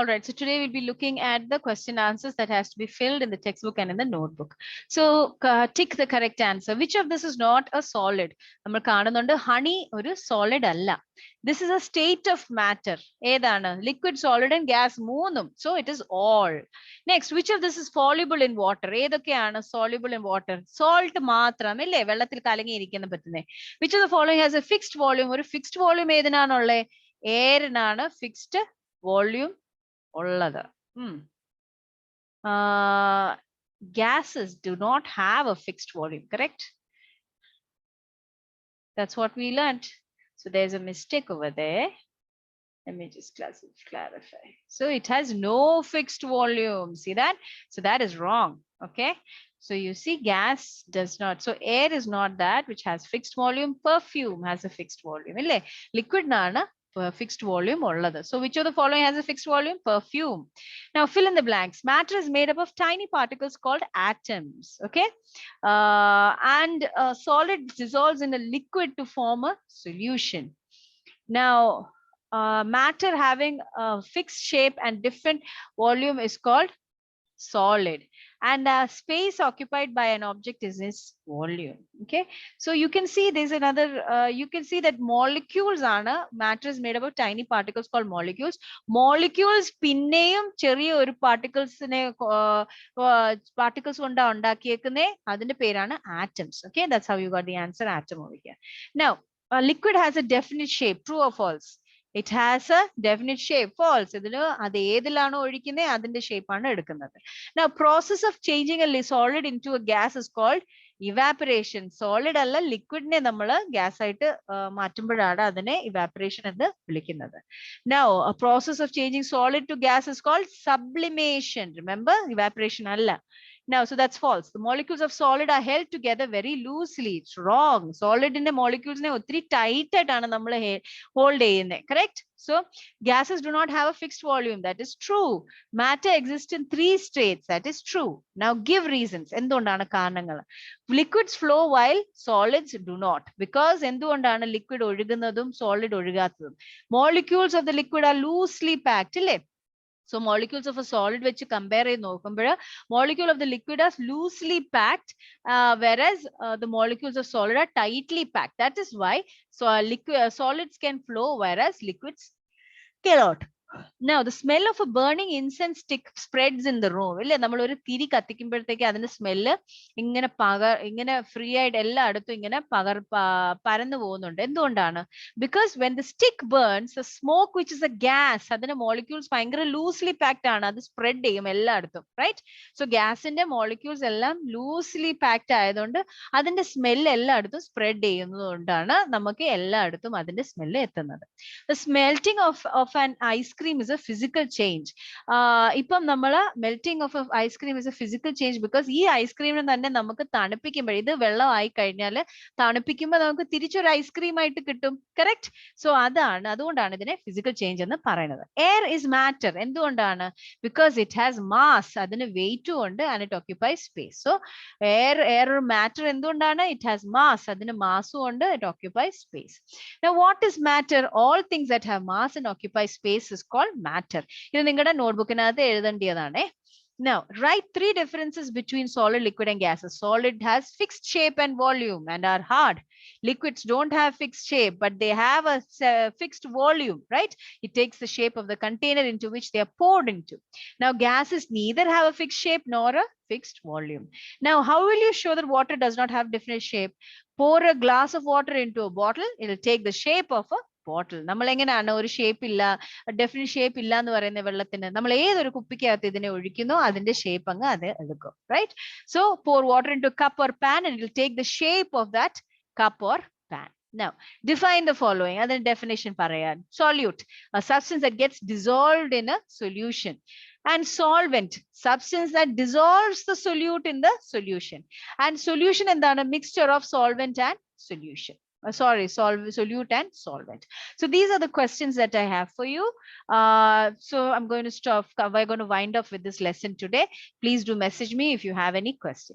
All right, so today we'll be looking at the question answers that has to be filled in the textbook and in the notebook. So tick the correct answer. Which of this is not a solid? നമ്മൾ കാണുന്നുണ്ട് honey ഒരു solid അല്ല. This is a state of matter. ഏതാണ്? Liquid, solid and gas മൂന്നും. So it is all. Next, which of this is soluble in water? ഏതൊക്കെയാണ് soluble in water? Salt മാത്രം അല്ലേ വെള്ളത്തിൽ കലങ്ങിയിരിക്കുന്ന പറ്റുന്നേ. Which of the following has a fixed volume? ഒരു fixed volume ഏതിനാണുള്ളത്? എയറിനാണ് fixed volume ഉള്ളത്. Gases do not have a fixed volume, correct? That's what we learned. So there's a mistake over there. Let me just clarify. So it has no fixed volume. See that? So that is wrong. Okay. So you see gas does not. So air is not that which has fixed volume. Perfume has a fixed volume. Liquid nana fixed volume or other. So which of the following has a fixed volume? Perfume. Now fill in the blanks. Matter is made up of tiny particles called atoms. Okay. And a solid dissolves in a liquid to form a solution. Now matter having a fixed shape and different volume is called solid, and space occupied by an object is its volume. Okay, so you can see there's another you can see that molecules are matter is made up of tiny particles called molecules. Molecules pinneyum cheriya oru particles ne particles konda undakiyekune adinte perana atoms. Okay, that's how you got the answer atom over here. Now a liquid has a definite shape. True or false? It has a definite shape. False. Now, process of changing a solid into a gas is called evaporation. Solid alla liquid ne nammal gas aayittu maatumboഴാണ് adine evaporation ennu vilikkunnathu. Now, a process of changing solid to gas is called sublimation. Remember, evaporation alla. Now, so that's false. The molecules of solid are held together very loosely. It's wrong. Solid in the molecules ne ottri tight aayittu nammal hold cheyyunne. Correct? So gases do not have a fixed volume. That is true. Matter exists in 3 states. That is true. Now give reasons. എന്തുകൊണ്ടാണ് കാരണങ്ങൾ? Liquids flow while solids do not. Because എന്തുകൊണ്ടാണ് liquid ഒഴുകുന്നതും solid ഒഴുകാത്തതും? Molecules of the liquid are loosely packed. ഇല്ലേ? So molecules of a solid which compare molecule of the liquid are loosely packed, whereas the molecules of solid are tightly packed. That is why so solids can flow whereas liquids cannot. Now the smell of a burning incense stick spreads in the room. ഇല്ലേ നമ്മൾ ഒരു തിരി കത്തിക്കുമ്പോഴത്തേക്ക് അതിന്റെ smell ഇങ്ങനെ free ആയിട്ട് എല്ലായിടത്തും ഇങ്ങനെ പരന്നു പോകുന്നുണ്ട്. എന്തുകൊണ്ടാണ്? Because when the stick burns, the smoke which is a gas, അതിന്റെ molecules ഭയങ്കര loosely packed ആണ്. അത് സ്പ്രെഡ് ചെയ്യും എല്ലായിടത്തും. Right? So gasന്റെ molecules എല്ലാം loosely packed ആയതുകൊണ്ട് അതിന്റെ സ്മെല്ല് എല്ലായിടത്തും സ്പ്രെഡ് ചെയ്യുന്നതുകൊണ്ടാണ് നമുക്ക് എല്ലായിടത്തും അതിന്റെ സ്മെല്ല് എത്തുന്നത്. The smelting of an ice cream is a physical change. ഇപ്പം നമ്മൾ melting of ice cream is a physical change because ഈ ice cream തന്നെ നമുക്ക് തണുപ്പിക്കുമ്പോൾ ഇത് വെള്ളമായി കഴിഞ്ഞാൽ തണുപ്പിക്കുമ്പോൾ നമുക്ക് തിരിച്ചൊരു ice cream ആയിട്ട് കിട്ടും. Correct? So അതുകൊണ്ടാണ് ഇതിനെ physical change എന്ന് പറയുന്നത്. Air is matter. എന്തുകൊണ്ടാണ്? Because it has mass. അതിന് weight ഉണ്ട് and it occupies space. So air matter എന്തുകൊണ്ടാണ്? It has mass. അതിന് mass ഉണ്ട്, it occupies space. Now what is matter? All things that have mass and occupy space is called matter. ഇത് നിങ്ങളുടെ നോട്ട്ബുക്കിനകത്ത് എഴുതേണ്ടതാണ്. Now, write 3 differences between solid, liquid and gases. Solid has fixed shape and volume and are hard. Liquids don't have fixed shape, but they have a fixed volume, right? It takes the shape of the container into which they are poured into. Now, gases neither have a fixed shape nor a fixed volume. Now, how will you show that water does not have different shape? Pour a glass of water into a bottle. It will take the shape of a bottle. നമ്മൾ എങ്ങനെയാണ് ഒരു shape ഇല്ല definite shape ഇല്ല എന്ന് പറയുന്ന വെള്ളത്തിന് നമ്മൾ ഏതൊരു കുപ്പിക്കകത്ത് ഇതിനെ ഒഴിക്കുന്നോ അതിന്റെ ഷേപ്പ് അങ്ങ് അത് എടുക്കും. Right? So pour water into a cup or pan and it will take the shape of that cup or pan. Now define the following. അതിന്റെ definition പറയാൻ. Solute, a substance that gets dissolved in a solution. And solvent, substance that dissolves the solute in the solution. And solution എന്താണ്? Mixture of solvent and solution. Solute and solvent. So these are the questions that I have for you. So I'm going to stop. We're going to wind up with this lesson today. Please do message me if you have any questions.